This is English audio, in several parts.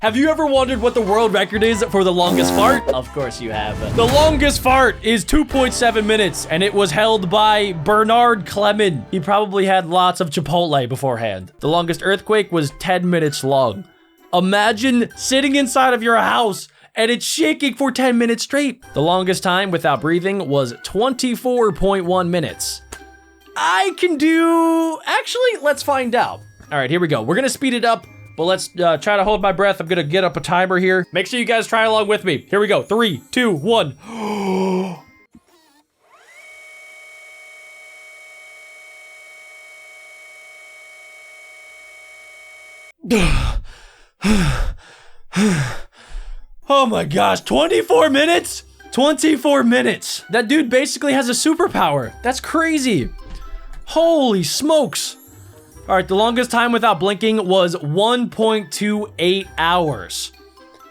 Have you ever wondered what the world record is for the longest fart? Of course you have. The longest fart is 2.7 minutes, and it was held by Bernard Clement. He probably had lots of Chipotle beforehand. The longest earthquake was 10 minutes long. Imagine sitting inside of your house and it's shaking for 10 minutes straight. The longest time without breathing was 24.1 minutes. I can do... Actually, let's find out. All right, here we go. We're gonna speed it up. But let's try to hold my breath. I'm gonna get up a timer here. Make sure you guys try along with me. Here we go. 3, 2, 1. Oh my gosh, 24 minutes? 24 minutes. That dude basically has a superpower. That's crazy. Holy smokes. All right, the longest time without blinking was 1.28 hours.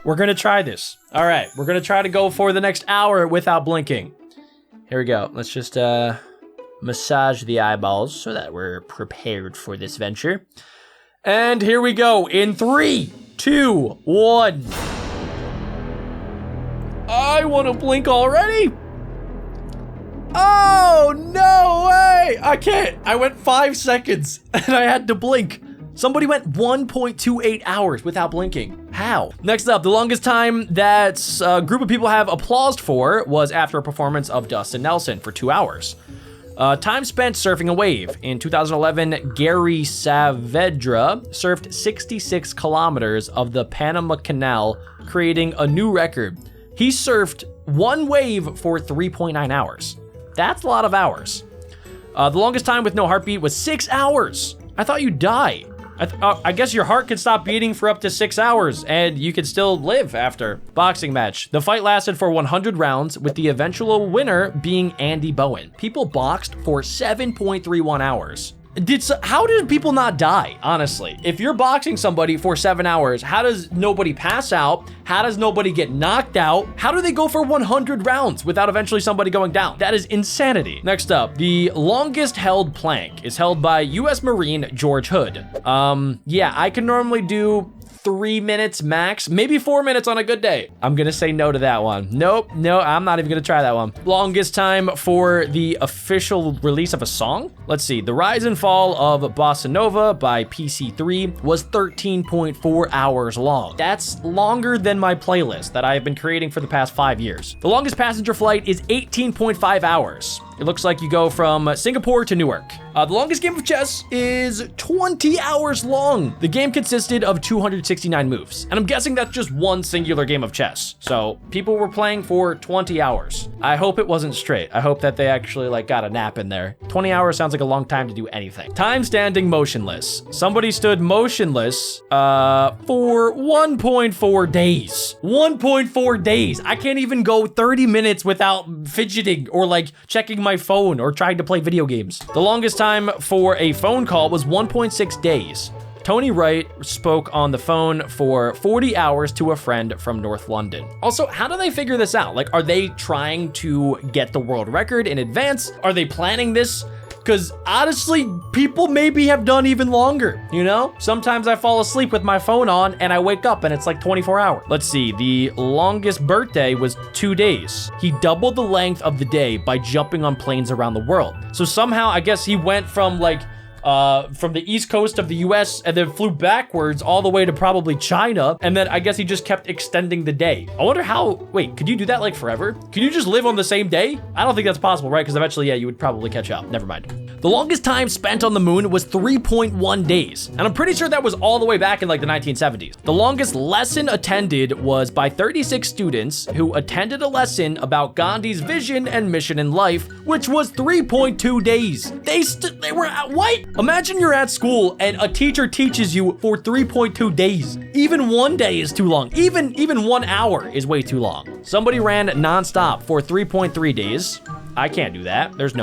We're gonna try this. All right, we're gonna try to go for the next hour without blinking. Here we go. Let's just massage the eyeballs so that we're prepared for this venture. And here we go in 3, 2, 1. I wanna blink already. Oh, no way! I can't. I went 5 seconds and I had to blink. Somebody went 1.28 hours without blinking. How? Next up, the longest time that a group of people have applauded for was after a performance of Dustin Nelson for 2 hours. Time spent surfing a wave. In 2011, Gary Saavedra surfed 66 kilometers of the Panama Canal, creating a new record. He surfed one wave for 3.9 hours. That's a lot of hours. The longest time with no heartbeat was 6 hours. I thought you'd die. I guess your heart could stop beating for up to 6 hours and you could still live after. Boxing match. The fight lasted for 100 rounds with the eventual winner being Andy Bowen. People boxed for 7.31 hours. How did people not die, honestly? If you're boxing somebody for 7 hours, how does nobody pass out? How does nobody get knocked out? How do they go for 100 rounds without eventually somebody going down? That is insanity. Next up, the longest held plank is held by US Marine George Hood. Yeah, I can normally do 3 minutes max, maybe 4 minutes on a good day. I'm gonna say no to that one. Nope, no, I'm not even gonna try that one. Longest time for the official release of a song? Let's see, The Rise and Fall of Bossa Nova by PC3 was 13.4 hours long. That's longer than my playlist that I have been creating for the past 5 years. The longest passenger flight is 18.5 hours. It looks like you go from Singapore to Newark. The longest game of chess is 20 hours long. The game consisted of 269 moves, and I'm guessing that's just one singular game of chess. So people were playing for 20 hours. I hope it wasn't straight. I hope that they actually got a nap in there. 20 hours sounds like a long time to do anything. Time standing motionless. Somebody stood motionless for 1.4 days. 1.4 days. I can't even go 30 minutes without fidgeting or checking my phone or trying to play video games. The longest time for a phone call was 1.6 days. Tony Wright spoke on the phone for 40 hours to a friend from North London. Also, how do they figure this out? Are they trying to get the world record in advance? Are they planning this? Because honestly, people maybe have done even longer, you know? Sometimes I fall asleep with my phone on and I wake up and it's 24 hours. Let's see, the longest birthday was 2 days. He doubled the length of the day by jumping on planes around the world. So somehow, I guess he went from the east coast of the US and then flew backwards all the way to probably China. And then I guess he just kept extending the day. I wonder wait, could you do that forever? Can you just live on the same day? I don't think that's possible, right? Because eventually, yeah, you would probably catch up. Never mind. The longest time spent on the moon was 3.1 days. And I'm pretty sure that was all the way back in the 1970s. The longest lesson attended was by 36 students who attended a lesson about Gandhi's vision and mission in life, which was 3.2 days. They were at what? Imagine you're at school and a teacher teaches you for 3.2 days. Even 1 day is too long. Even 1 hour is way too long. Somebody ran nonstop for 3.3 days. I can't do that. There's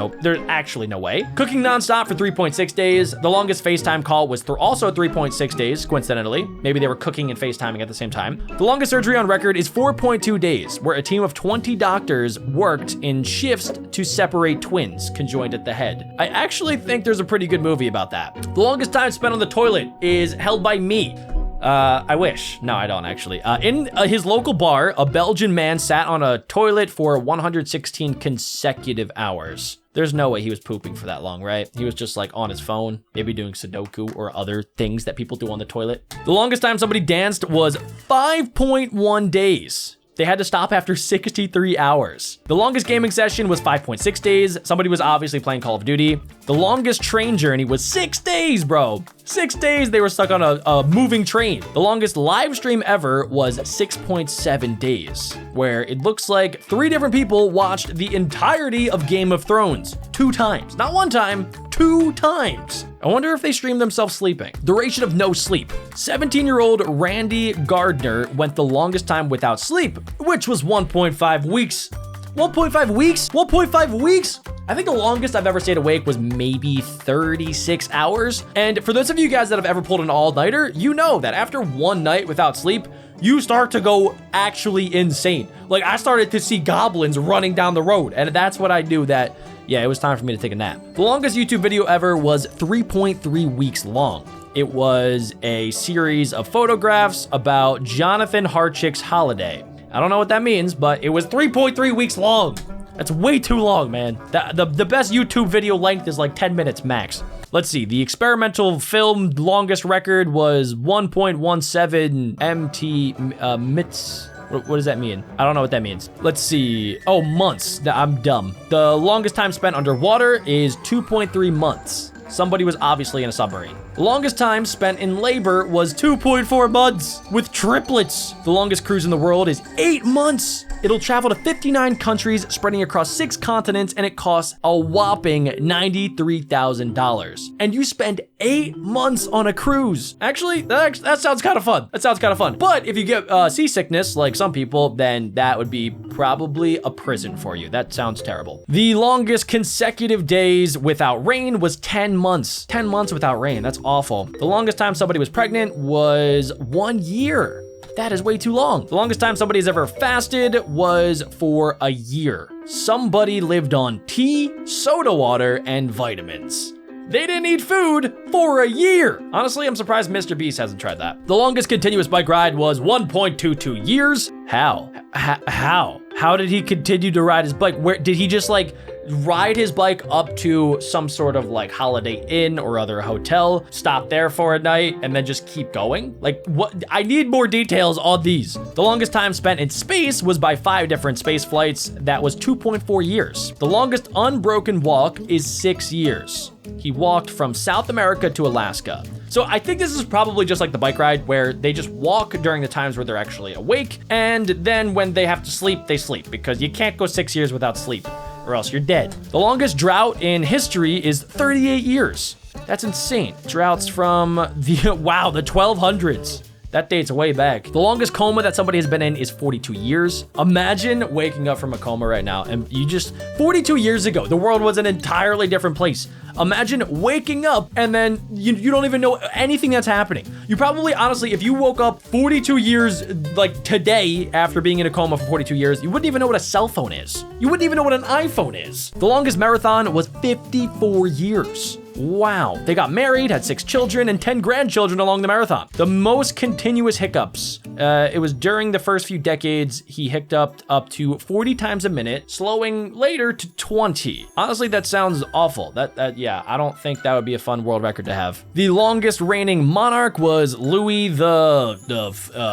actually no way. Cooking nonstop for 3.6 days. The longest FaceTime call was also 3.6 days, coincidentally. Maybe they were cooking and FaceTiming at the same time. The longest surgery on record is 4.2 days, where a team of 20 doctors worked in shifts to separate twins conjoined at the head. I actually think there's a pretty good movie about that. The longest time spent on the toilet is held by me. I wish. No, I don't actually. In his local bar, a Belgian man sat on a toilet for 116 consecutive hours. There's no way he was pooping for that long, right? He was just like on his phone, maybe doing Sudoku or other things that people do on the toilet. The longest time somebody danced was 5.1 days. They had to stop after 63 hours. The longest gaming session was 5.6 days. Somebody was obviously playing Call of Duty. The longest train journey was 6 days, bro. 6 days they were stuck on a moving train. The longest live stream ever was 6.7 days, where it looks like 3 different people watched the entirety of Game of Thrones 2 times. Not 1 time, 2 times. I wonder if they streamed themselves sleeping. Duration of no sleep. 17-year-old Randy Gardner went the longest time without sleep, which was 1.5 weeks. 1.5 weeks? 1.5 weeks? I think the longest I've ever stayed awake was maybe 36 hours. And for those of you guys that have ever pulled an all-nighter, you know that after 1 night without sleep, you start to go actually insane. Like, I started to see goblins running down the road, and that's when I knew that, yeah, it was time for me to take a nap. The longest YouTube video ever was 3.3 weeks long. It was a series of photographs about Jonathan Harchick's holiday. I don't know what that means, but it was 3.3 weeks long. That's way too long, man. The best YouTube video length is like 10 minutes max. Let's see, the experimental film longest record was 1.17 MT mits. What does that mean? I don't know what that means. Let's see. Oh, months. I'm dumb. The longest time spent underwater is 2.3 months. Somebody was obviously in a submarine. The longest time spent in labor was 2.4 months with triplets. The longest cruise in the world is 8 months. It'll travel to 59 countries, spreading across 6 continents, and it costs a whopping $93,000. And you spend 8 months on a cruise. Actually, that sounds kind of fun. That sounds kind of fun. But if you get seasickness, like some people, then that would be probably a prison for you. That sounds terrible. The longest consecutive days without rain was 10 months. 10 months without rain. That's awful. The longest time somebody was pregnant was 1 year. That is way too long. The longest time somebody's ever fasted was for a year. Somebody lived on tea, soda water, and vitamins. They didn't eat food for a year. Honestly, I'm surprised Mr. Beast hasn't tried that. The longest continuous bike ride was 1.22 years. How? How did he continue to ride his bike? Where did he just like ride his bike up to some sort of like Holiday Inn or other hotel, stop there for a night, and then just keep going? Like, what? I need more details on these. The longest time spent in space was by 5 different space flights. That was 2.4 years. The longest unbroken walk is 6 years. He walked from South America to Alaska. So I think this is probably just like the bike ride where they just walk during the times where they're actually awake, and then when they have to sleep, they sleep, because you can't go 6 years without sleep, or else you're dead. The longest drought in history is 38 years. That's insane. Droughts from the, wow, the 1200s. That dates way back. The longest coma that somebody has been in is 42 years. Imagine waking up from a coma right now and you just, 42 years ago, the world was an entirely different place. Imagine waking up and then you don't even know anything that's happening. You probably, honestly, if you woke up 42 years, like today, after being in a coma for 42 years, you wouldn't even know what a cell phone is. You wouldn't even know what an iPhone is. The longest marathon was 54 years. Wow. They got married, had 6 children, and 10 grandchildren along the marathon. The most continuous hiccups. It was during the first few decades, he hiccuped up to 40 times a minute, slowing later to 20. Honestly, that sounds awful. Yeah, I don't think that would be a fun world record to have. The longest reigning monarch was Louis the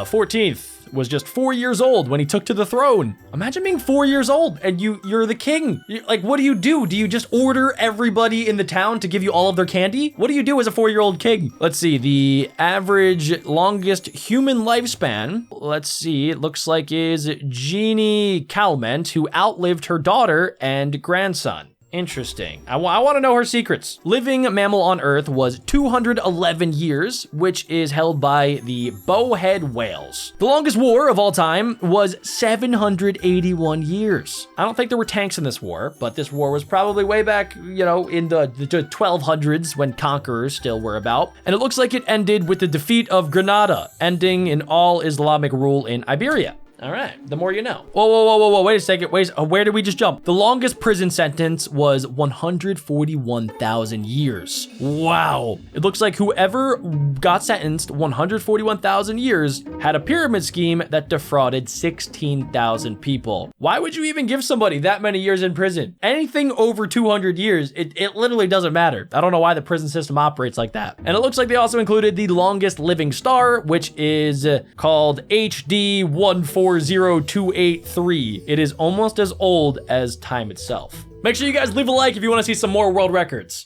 14th. Was just 4 years old when he took to the throne. Imagine being 4 years old and you're the king. Like, what do you do? Do you just order everybody in the town to give you all of their candy? What do you do as a 4-year-old king? Let's see, the average longest human lifespan, let's see, it looks like is Jeannie Calment, who outlived her daughter and grandson. Interesting. I want to know her secrets. Living mammal on Earth was 211 years, which is held by the bowhead whales. The longest war of all time was 781 years. I don't think there were tanks in this war, but this war was probably way back, you know, in the 1200s when conquerors still were about. And it looks like it ended with the defeat of Granada, ending in all Islamic rule in Iberia. All right, the more you know. Whoa, wait a second. Where did we just jump? The longest prison sentence was 141,000 years. Wow. It looks like whoever got sentenced 141,000 years had a pyramid scheme that defrauded 16,000 people. Why would you even give somebody that many years in prison? Anything over 200 years, it literally doesn't matter. I don't know why the prison system operates like that. And it looks like they also included the longest living star, which is called HD 140283. It is almost as old as time itself. Make sure you guys leave a like if you want to see some more world records.